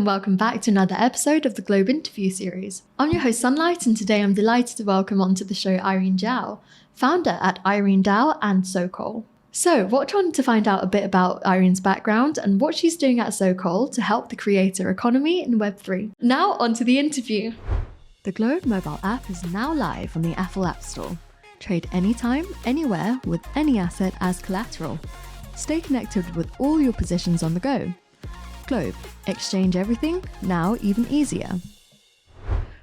welcome back to another episode of the Globe Interview Series. I'm your host Sunlight, and today I'm delighted to welcome onto the show Irene Zhao, founder at IreneDAO and SO-COL. So, what wanted to find out a bit about Irene's background and what she's doing at SO-COL to help the creator economy in Web3. Now, onto the interview. The Globe mobile app is now live on the Apple App Store. Trade anytime, anywhere, with any asset as collateral. Stay connected with all your positions on the go. Globe, exchange everything, now even easier.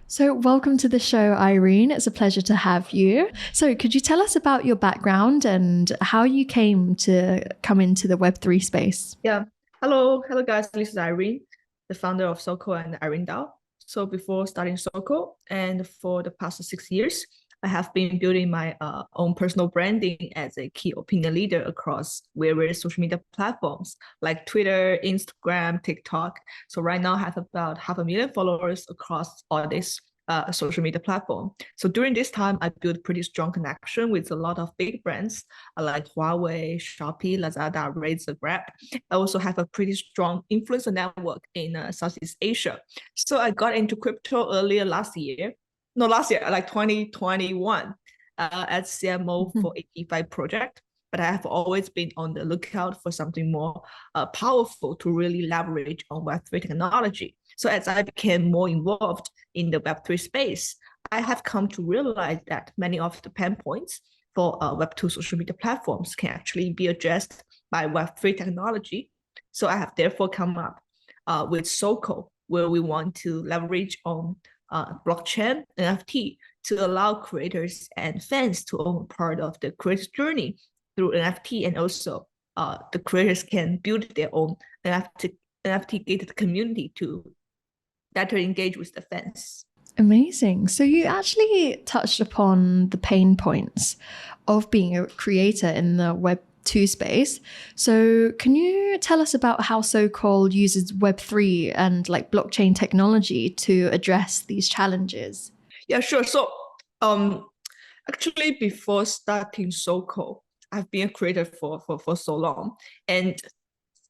So welcome to the show, Irene. It's a pleasure to have you. So could you tell us about your background and how you came into the Web3 space? Yeah. Hello guys. This is Irene, the founder of SO-COL and IreneDAO. So before starting SO-COL and for the past 6 years, I have been building my own personal branding as a key opinion leader across various social media platforms like Twitter, Instagram, TikTok. So right now I have about 500,000 followers across all these social media platform. So during this time, I built pretty strong connection with a lot of big brands like Huawei, Shopee, Lazada, Razer, Grab. I also have a pretty strong influencer network in Southeast Asia. So I got into crypto like 2021 as CMO for a DeFi project. But I have always been on the lookout for something more powerful to really leverage on Web3 technology. So as I became more involved in the Web3 space, I have come to realize that many of the pain points for Web2 social media platforms can actually be addressed by Web3 technology. So I have therefore come up with SO-COL, where we want to leverage on blockchain NFT to allow creators and fans to own part of the creator's journey through NFT, and also the creators can build their own NFT gated community to better engage with the fans. Amazing. So you actually touched upon the pain points of being a creator in the Web2 space. So can you tell us about how SO-COL uses Web3 and like blockchain technology to address these challenges? Yeah, sure. So actually before starting SO-COL, I've been a creator for so long. And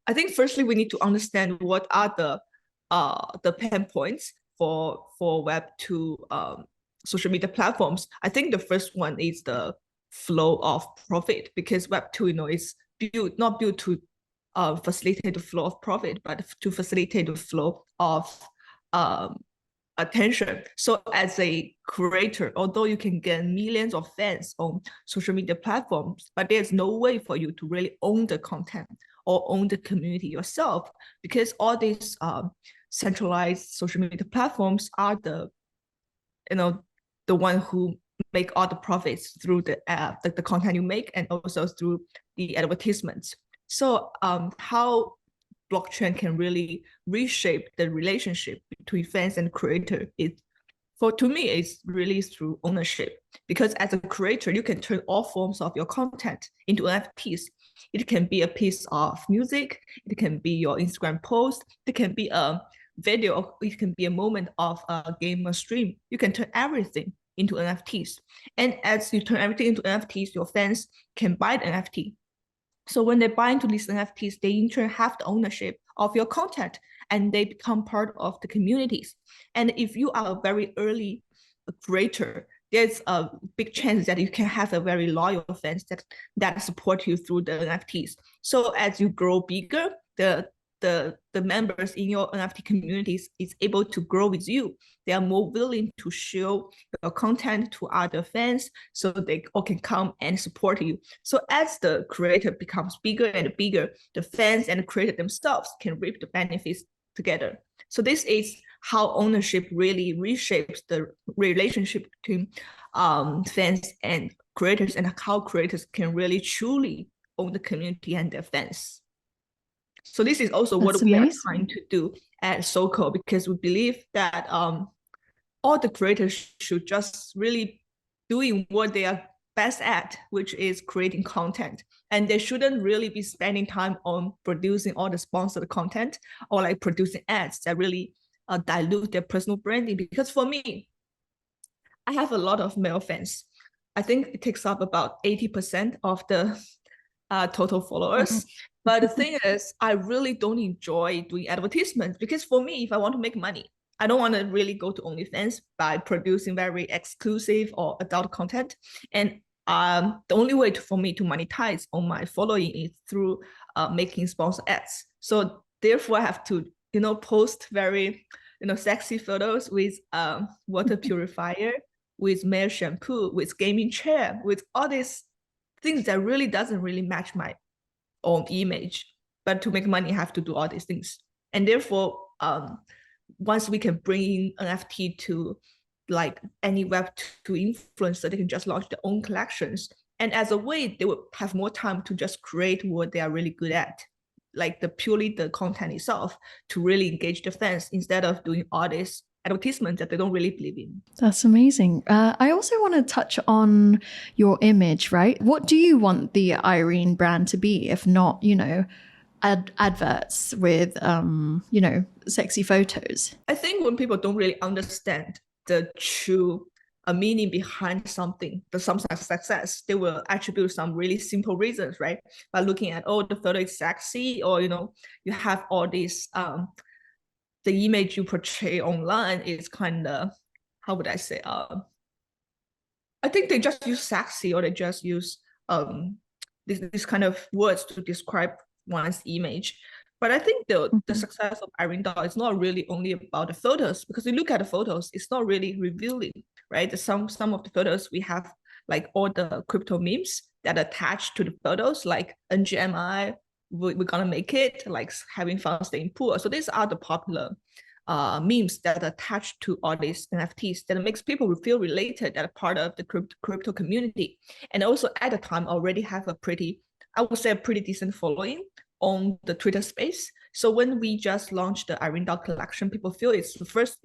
I think firstly we need to understand what are the pain points for Web2 social media platforms. I think the first one is the flow of profit, because Web2 is not built to facilitate the flow of profit, but to facilitate the flow of attention. So as a creator, although you can gain millions of fans on social media platforms, but there's no way for you to really own the content or own the community yourself, because all these centralized social media platforms are the one who make all the profits through the content you make, and also through the advertisements. So how blockchain can really reshape the relationship between fans and creator to me is really through ownership, because as a creator you can turn all forms of your content into NFTs. It can be a piece of music, it can be your Instagram post, it can be a video, it can be a moment of a game or stream. You can turn everything into NFTs, and as you turn everything into NFTs, your fans can buy the NFT. So when they buy into these NFTs, they in turn have the ownership of your content, and they become part of the communities. And if you are a very early creator, there's a big chance that you can have a very loyal fans that support you through the NFTs. So as you grow bigger, the members in your NFT communities is able to grow with you. They are more willing to show your content to other fans, so they all can come and support you. So as the creator becomes bigger and bigger, the fans and the creator themselves can reap the benefits together. So this is how ownership really reshapes the relationship between fans and creators, and how creators can really truly own the community and their fans. So this is also what we are trying to do at SO-COL, because we believe that all the creators should just really doing what they are best at, which is creating content. And they shouldn't really be spending time on producing all the sponsored content or like producing ads that really dilute their personal branding. Because for me, I have a lot of male fans. I think it takes up about 80% of the total followers. But the thing is, I really don't enjoy doing advertisements, because for me, if I want to make money, I don't want to really go to OnlyFans by producing very exclusive or adult content. And the only way for me to monetize on my following is through making sponsor ads. So therefore, I have to, post very, sexy photos with water purifier, with male shampoo, with gaming chair, with all these things that really doesn't really match my own image. But to make money, I have to do all these things. And therefore, once we can bring in NFT to like any Web2 influencer, they can just launch their own collections. And as a way, they will have more time to just create what they are really good at, like purely the content itself, to really engage the fans, instead of doing all this advertisement that they don't really believe in. That's amazing. I also want to touch on your image, right? What do you want the Irene brand to be, if not, adverts with, sexy photos? I think when people don't really understand the true meaning behind something, some success, they will attribute some really simple reasons, right? By looking at, oh, the photo is sexy, or, you have all these, the image you portray online is kind of, how would I say, I think they just use sexy, or they just use this kind of words to describe one's image. But I think the success of IreneDAO is not really only about the photos, because you look at the photos, it's not really revealing, right? Some of the photos we have, like all the crypto memes that attach to the photos, like NGMI, we're gonna make it, like having fun staying poor. So these are the popular memes that attach to all these NFTs that makes people feel related, that are part of the crypto community. And also at the time already have a pretty decent following on the Twitter space. So when we just launched the IreneDAO collection, people feel it's the first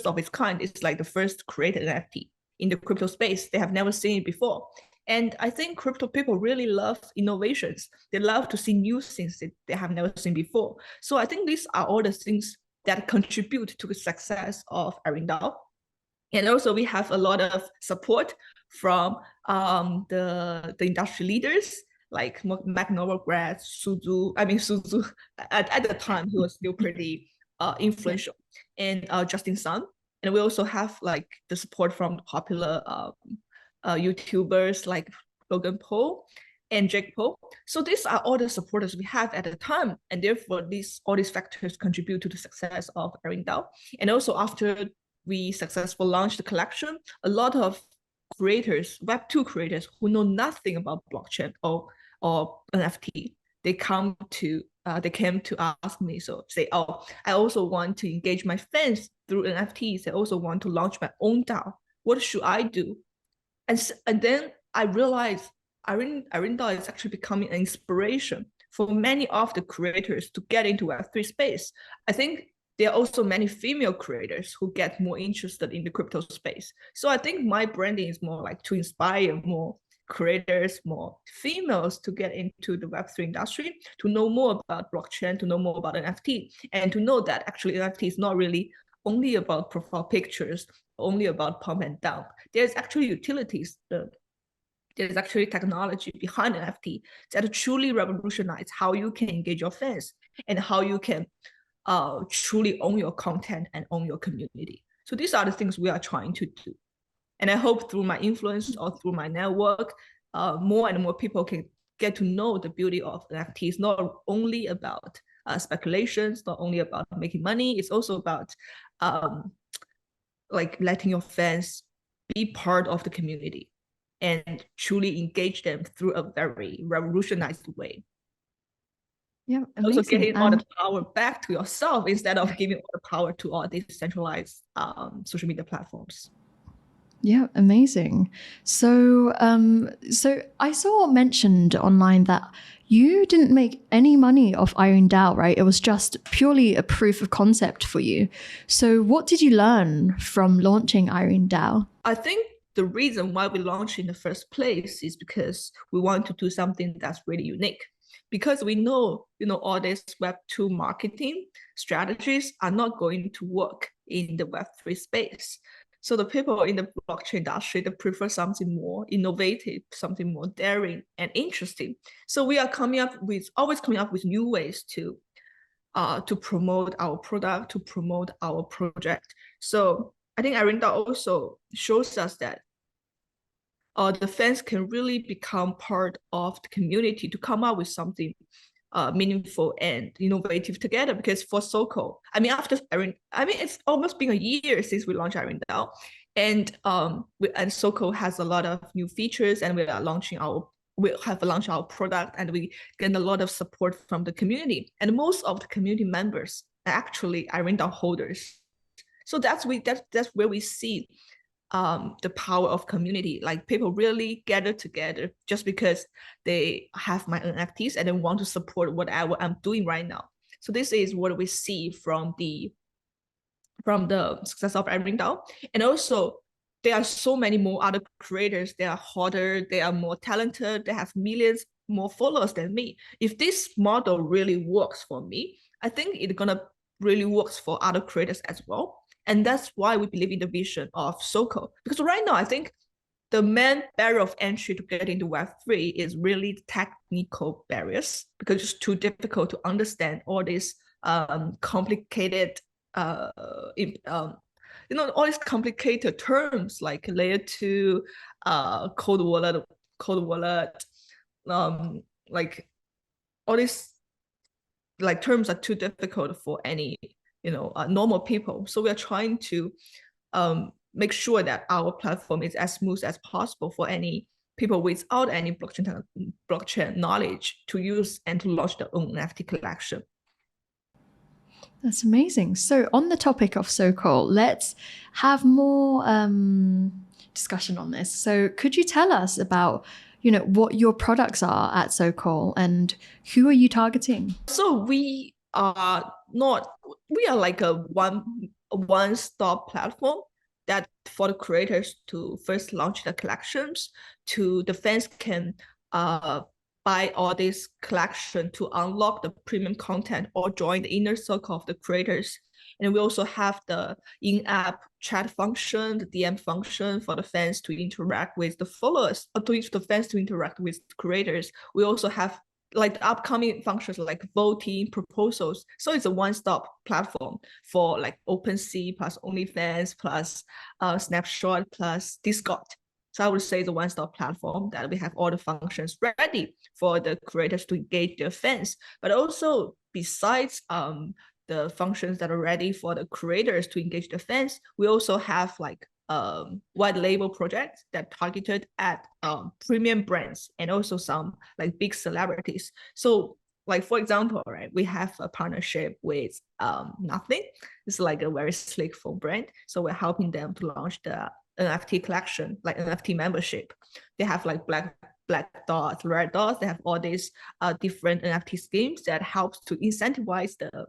of its kind. It's like the first created NFT in the crypto space. They have never seen it before. And I think crypto people really love innovations. They love to see new things that they have never seen before. So I think these are all the things that contribute to the success of IreneDAO. And also we have a lot of support from the industry leaders, like McNova grad, Suzu at the time, he was still pretty influential, and Justin Sun. And we also have like the support from popular YouTubers like Logan Paul and Jake Paul. So these are all the supporters we have at the time, and therefore all these factors contribute to the success of IreneDAO. And also after we successfully launched the collection, a lot of creators, Web2 creators who know nothing about blockchain or NFT, they came to ask me, so say, oh, I also want to engage my fans through NFTs. I also want to launch my own DAO. What should I do? And then I realized IreneDAO is actually becoming an inspiration for many of the creators to get into Web3 space. I think there are also many female creators who get more interested in the crypto space. So I think my branding is more like to inspire more creators, more females to get into the Web3 industry, to know more about blockchain, to know more about NFT, and to know that actually NFT is not really only about profile pictures, only about pump and dump. There's actually utilities, there's actually technology behind NFT that truly revolutionize how you can engage your fans and how you can truly own your content and own your community. So these are the things we are trying to do. And I hope through my influence or through my network, more and more people can get to know the beauty of NFTs, not only about speculations, not only about making money, it's also about like letting your fans be part of the community and truly engage them through a very revolutionized way. Yeah, amazing. Also getting all the power back to yourself instead of giving all the power to all these centralized social media platforms. Yeah, amazing. So I saw mentioned online that you didn't make any money off IreneDAO, right? It was just purely a proof of concept for you. So what did you learn from launching IreneDAO? I think the reason why we launched in the first place is because we want to do something that's really unique. Because we know, all these Web2 marketing strategies are not going to work in the Web3 space. So the people in the blockchain industry, they prefer something more innovative, something more daring and interesting. So we are always coming up with new ways to promote our product, to promote our project. So I think IreneDAO also shows us that the fans can really become part of the community to come up with something meaningful and innovative together. Because for SO-COL, I mean, it's almost been a year since we launched IreneDAO, and SO-COL has a lot of new features, and we have launched our product, and we get a lot of support from the community. And most of the community members are actually IreneDAO holders. So that's where we see the power of community. Like, people really gather together just because they have my NFTs and they want to support whatever I'm doing right now. So this is what we see from the success of IreneDAO. And also, there are so many more other creators. They are harder, they are more talented, they have millions more followers than me. If this model really works for me, I think it's gonna really works for other creators as well. And that's why we believe in the vision of SO-COL. Because right now, I think the main barrier of entry to get into Web3 is really technical barriers, because it's too difficult to understand all these complicated, all these complicated terms like layer 2, cold wallet, like all these like terms are too difficult for any normal people. So we are trying to make sure that our platform is as smooth as possible for any people without any blockchain knowledge to use and to launch their own NFT collection. That's amazing. So on the topic of SO-COL, let's have more discussion on this. So could you tell us about what your products are at SO-COL and who are you targeting? So we are like a one-stop platform that for the creators to first launch the collections, to the fans can buy all this collection to unlock the premium content or join the inner circle of the creators. And we also have the in-app chat function, the DM function for the fans to interact with the followers, or to the fans to interact with the creators. We also have like the upcoming functions like voting, proposals. So it's a one-stop platform for like OpenSea plus OnlyFans plus Snapshot plus Discord. So I would say it's a one-stop platform that we have all the functions ready for the creators to engage their fans. But also, besides the functions that are ready for the creators to engage the fans, we also have like white label projects that targeted at premium brands and also some like big celebrities. So like, for example, right, we have a partnership with Nothing. It's like a very sleek phone brand. So we're helping them to launch the NFT collection, like NFT membership. They have like black dots, red dots. They have all these different NFT schemes that helps to incentivize the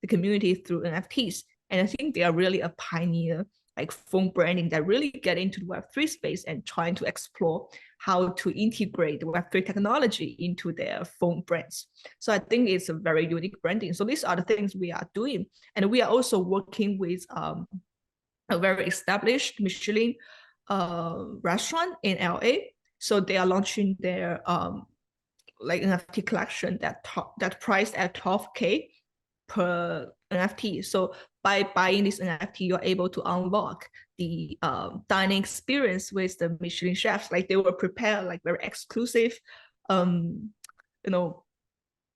community through NFTs. And I think they are really a pioneer like phone branding that really get into the Web3 space and trying to explore how to integrate the Web3 technology into their phone brands. So I think it's a very unique branding. So these are the things we are doing. And we are also working with a very established Michelin restaurant in LA. So they are launching their like NFT collection that priced at 12K per NFT. So by buying this NFT, you're able to unlock the dining experience with the Michelin chefs. Like, they will prepare like very exclusive,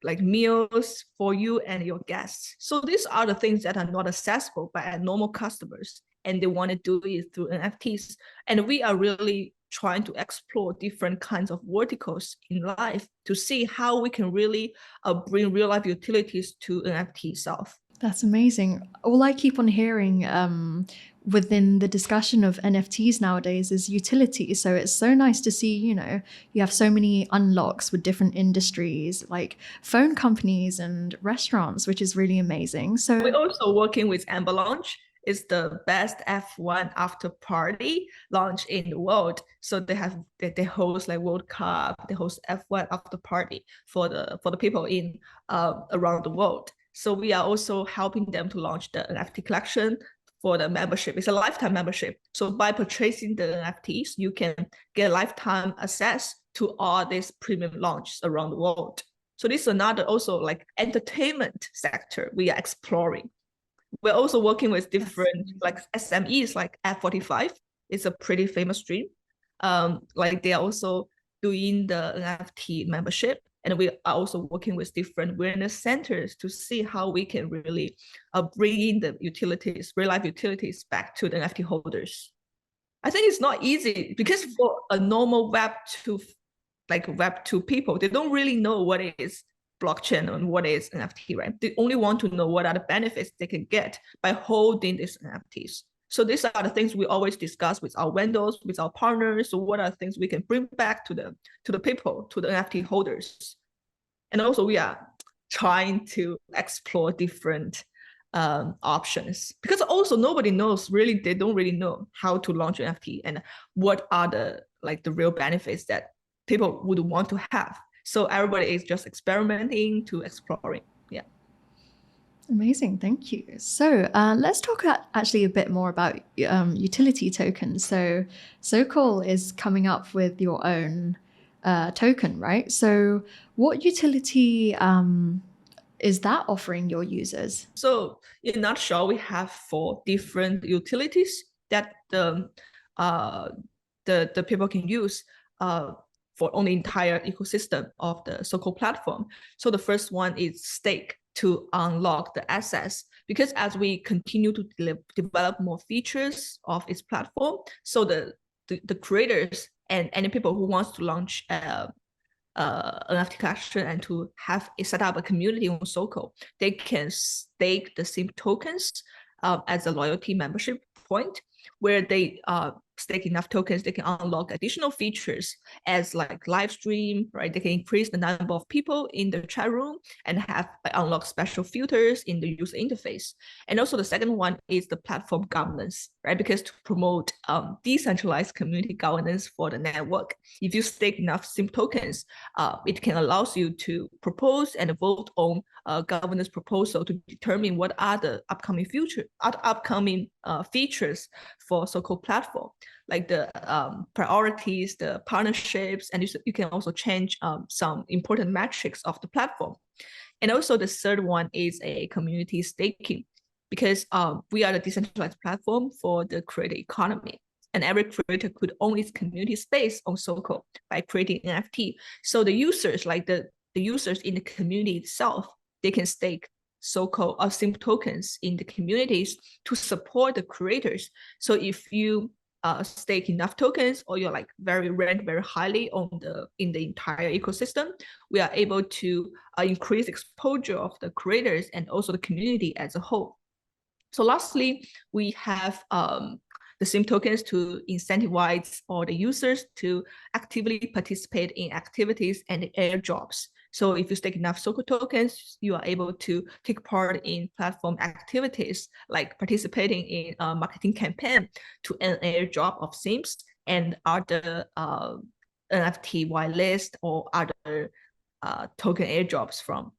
like meals for you and your guests. So these are the things that are not accessible by normal customers, and they want to do it through NFTs. And we are really trying to explore different kinds of verticals in life to see how we can really bring real life utilities to NFT itself. That's amazing. All I keep on hearing within the discussion of NFTs nowadays is utility. So it's so nice to see, you have so many unlocks with different industries like phone companies and restaurants, which is really amazing. So we're also working with Amber Launch. It's the best F1 after party launch in the world. So they host like World Cup, they host F1 after party for the people in around the world. So we are also helping them to launch the NFT collection for the membership. It's a lifetime membership. So by purchasing the NFTs, you can get lifetime access to all these premium launches around the world. So this is another also like entertainment sector we are exploring. We're also working with different like SMEs, like F45. It's a pretty famous stream. Like they are also doing the NFT membership. And we are also working with different wellness centers to see how we can really bring in the utilities, real life utilities back to the NFT holders. I think it's not easy because for a normal Web2 people, they don't really know what is blockchain and what is NFT, right? They only want to know what are the benefits they can get by holding these NFTs. So these are the things we always discuss with our vendors, with our partners. So what are the things we can bring back to the people, to the NFT holders? And also we are trying to explore different options, because also nobody knows really, they don't really know how to launch an NFT and what are the real benefits that people would want to have. So everybody is just experimenting to exploring. Yeah. Amazing, thank you. So let's talk actually a bit more about utility tokens. So SO-COL is coming up with your own token, right? So what utility is that offering your users? So in a nutshell, we have 4 different utilities that the people can use for on the entire ecosystem of the SO-COL platform. So the first one is stake, to unlock the assets, because as we continue to develop more features of its platform, so the creators and any people who wants to launch an NFT collection and to have set up a community on SO-COL, they can stake the SIMP tokens as a loyalty membership point, where they stake enough tokens, they can unlock additional features as like live stream, right? They can increase the number of people in the chat room and have unlock special filters in the user interface. And also the second one is the platform governance, right? Because to promote decentralized community governance for the network, if you stake enough SIMP tokens, it can allow you to propose and vote on a governance proposal to determine what are the upcoming features for SO-COL platform, like the priorities, the partnerships, and you can also change some important metrics of the platform. And also the third one is a community staking, because we are the decentralized platform for the creator economy. And every creator could own its community space on SO-COL by creating NFT. So the users, like the users in the community itself, they can stake SO-COL or SIMP tokens in the communities to support the creators. So if you stake enough tokens, or you're like ranked very highly in the entire ecosystem, we are able to increase exposure of the creators and also the community as a whole. So lastly, we have the SIMP tokens to incentivize all the users to actively participate in activities and airdrops. So if you stake enough SO-COL tokens, you are able to take part in platform activities, like participating in a marketing campaign to an airdrop of SIMPs and other NFT whitelist or other token airdrops from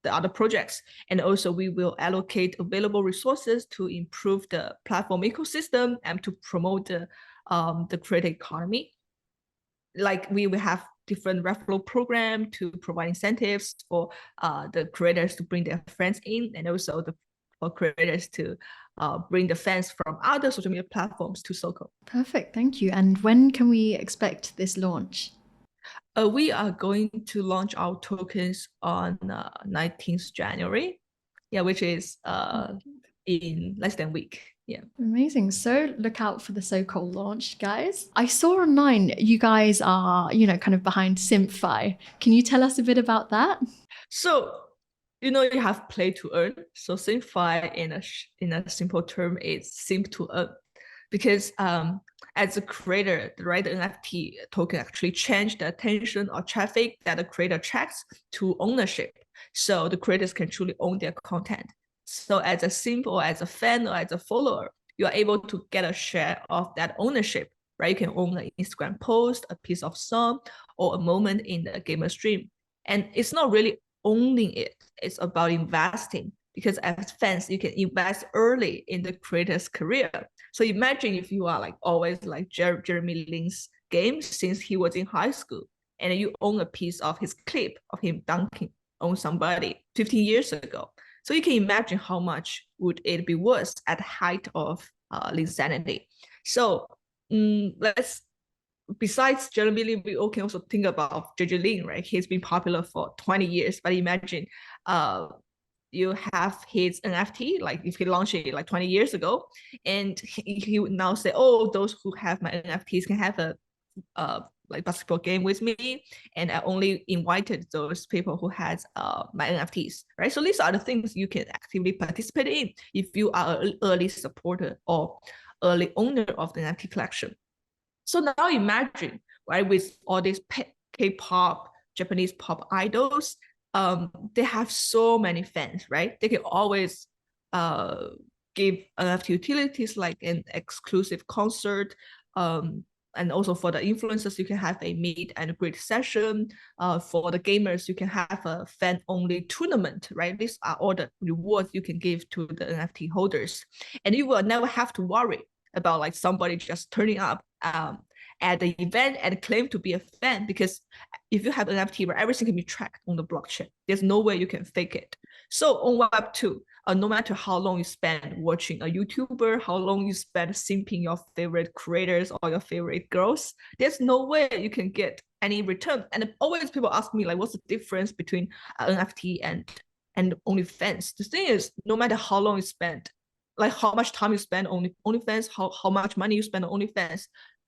the other projects. And also we will allocate available resources to improve the platform ecosystem and to promote the creator economy. Like we will have different referral program to provide incentives for the creators to bring their friends in, and also for creators to bring the fans from other social media platforms to SO-COL. Perfect, thank you. And when can we expect this launch? We are going to launch our tokens on 19th January, which is in less than a week. Yeah. Amazing. So look out for the SO-COL launch, guys. I saw online you guys are, kind of behind SimpFi. Can you tell us a bit about that? So, you have play to earn. So SimpFi in a simple term is simp to earn. Because as a creator, the NFT token actually changed the attention or traffic that the creator attracts to ownership. So the creators can truly own their content. So as a simp or as a fan or as a follower, you are able to get a share of that ownership, right? You can own an Instagram post, a piece of song, or a moment in the gamer stream. And it's not really owning it, it's about investing. because as fans, you can invest early in the creator's career. So imagine if you are like always like Jeremy Lin's game since he was in high school, and you own a piece of his clip of him dunking on somebody 15 years ago. So you can imagine how much would it be worth at the height of insanity. So besides Jeremy Lin, we all can also think about JJ Lin, right? He's been popular for 20 years, but imagine you have his NFT, like if he launched it like 20 years ago, and he would now say, oh, those who have my NFTs can have a like basketball game with me, and I only invited those people who has my NFTs, right? So these are the things you can actively participate in if you are an early supporter or early owner of the NFT collection. So now imagine, right, with all these K-pop, Japanese pop idols, they have so many fans, right? They can always give NFT utilities like an exclusive concert, and also for the influencers, you can have a meet and greet session. For the gamers, you can have a fan-only tournament, right? These are all the rewards you can give to the NFT holders. And you will never have to worry about like somebody just turning up at the event and claim to be a fan, because if you have an NFT, where everything can be tracked on the blockchain, there's no way you can fake it. So on Web2, no matter how long you spend watching a YouTuber, how long you spend simping your favorite creators or your favorite girls, there's no way you can get any return. And always people ask me like, what's the difference between NFT and OnlyFans? The thing is, no matter how long you spend, like how much time you spend on OnlyFans, how much money you spend on OnlyFans,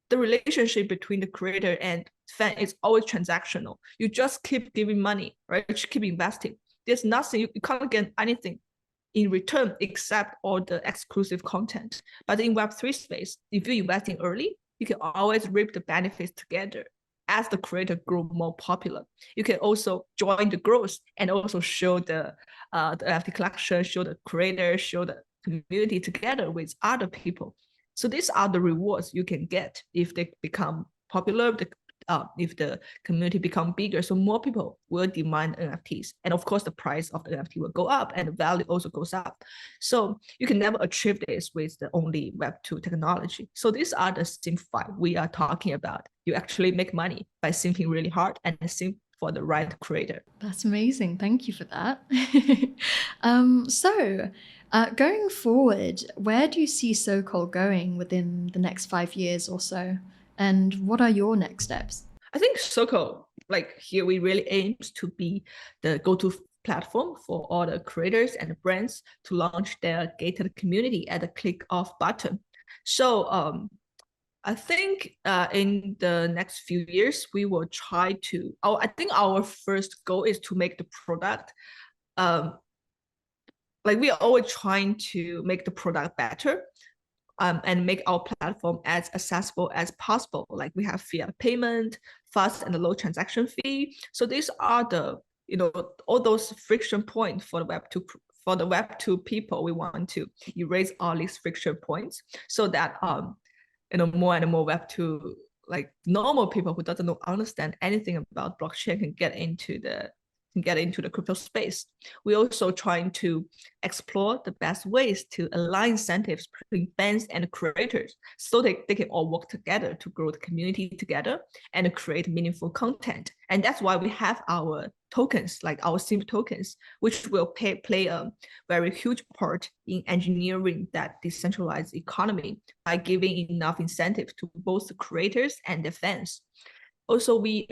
the relationship between the creator and fan is always transactional. You just keep giving money, right? You keep investing. There's nothing, you can't get anything in return except all the exclusive content. But in Web3 space, if you invest in early, you can always reap the benefits together as the creator grow more popular. You can also join the growth and also show the NFT collection, show the creator, show the community together with other people. So these are the rewards you can get if they become popular, if the community become bigger. So more people will demand NFTs. And of course, the price of the NFT will go up and the value also goes up. So you can never achieve this with the only Web2 technology. So these are the SimpFi we are talking about. You actually make money by simping really hard and simp for the right creator. That's amazing. Thank you for that. Going forward, where do you see SO-COL going within the next 5 years or so? And what are your next steps? I think SO-COL, like here, we really aims to be the go-to platform for all the creators and brands to launch their gated community at a click of button. So I think in the next few years, we will try to, I think our first goal is to make the product, like we are always trying to make the product better, and make our platform as accessible as possible. Like we have fiat payment, fast and low transaction fee. So these are the, all those friction points for the Web2 people. We want to erase all these friction points so that more and more Web2, like normal people who doesn't understand anything about blockchain can get into the crypto space. We're also trying to explore the best ways to align incentives between fans and creators so they can all work together to grow the community together and create meaningful content. And that's why we have our tokens, like our SIMP tokens, which will play a very huge part in engineering that decentralized economy by giving enough incentives to both the creators and the fans. Also, we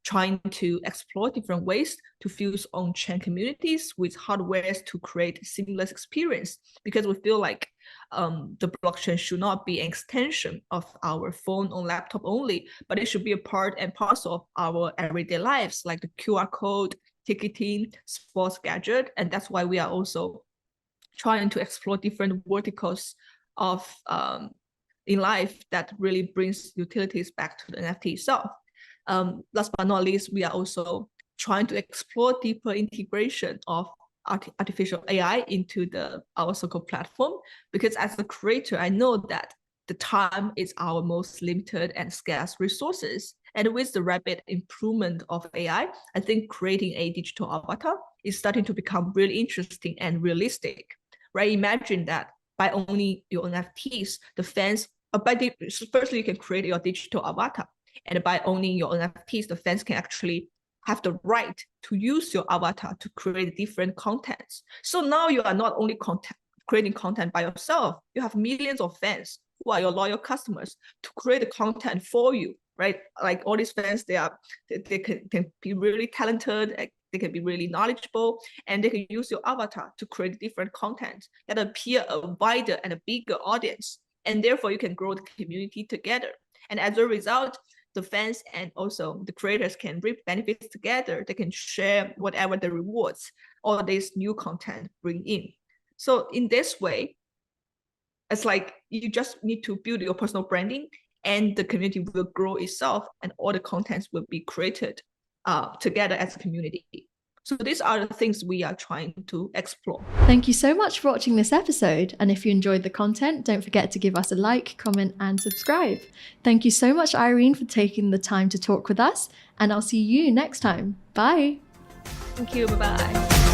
trying to explore different ways to fuse on-chain communities with hardwares to create seamless experience, because we feel like the blockchain should not be an extension of our phone or laptop only, but it should be a part and parcel of our everyday lives, like the QR code, ticketing, sports gadget. And that's why we are also trying to explore different verticals of in life that really brings utilities back to the NFT itself. Last but not least, we are also trying to explore deeper integration of artificial AI into our SO-COL platform, because as a creator, I know that the time is our most limited and scarce resources. And with the rapid improvement of AI, I think creating a digital avatar is starting to become really interesting and realistic, right? Imagine that by owning your NFTs, the fans, firstly, you can create your digital avatar. And by owning your NFTs, the fans can actually have the right to use your avatar to create different contents. So now you are not only creating content by yourself, you have millions of fans who are your loyal customers to create the content for you, right? Like all these fans, they can be really talented, they can be really knowledgeable, and they can use your avatar to create different content that appeal a wider and a bigger audience. And therefore you can grow the community together. And as a result, the fans and also the creators can reap benefits together. They can share whatever the rewards all this new content bring in. So in this way, it's like you just need to build your personal branding and the community will grow itself and all the contents will be created together as a community. So these are the things we are trying to explore. Thank you so much for watching this episode. And if you enjoyed the content, don't forget to give us a like, comment, and subscribe. Thank you so much, Irene, for taking the time to talk with us. And I'll see you next time. Bye. Thank you. Bye-bye.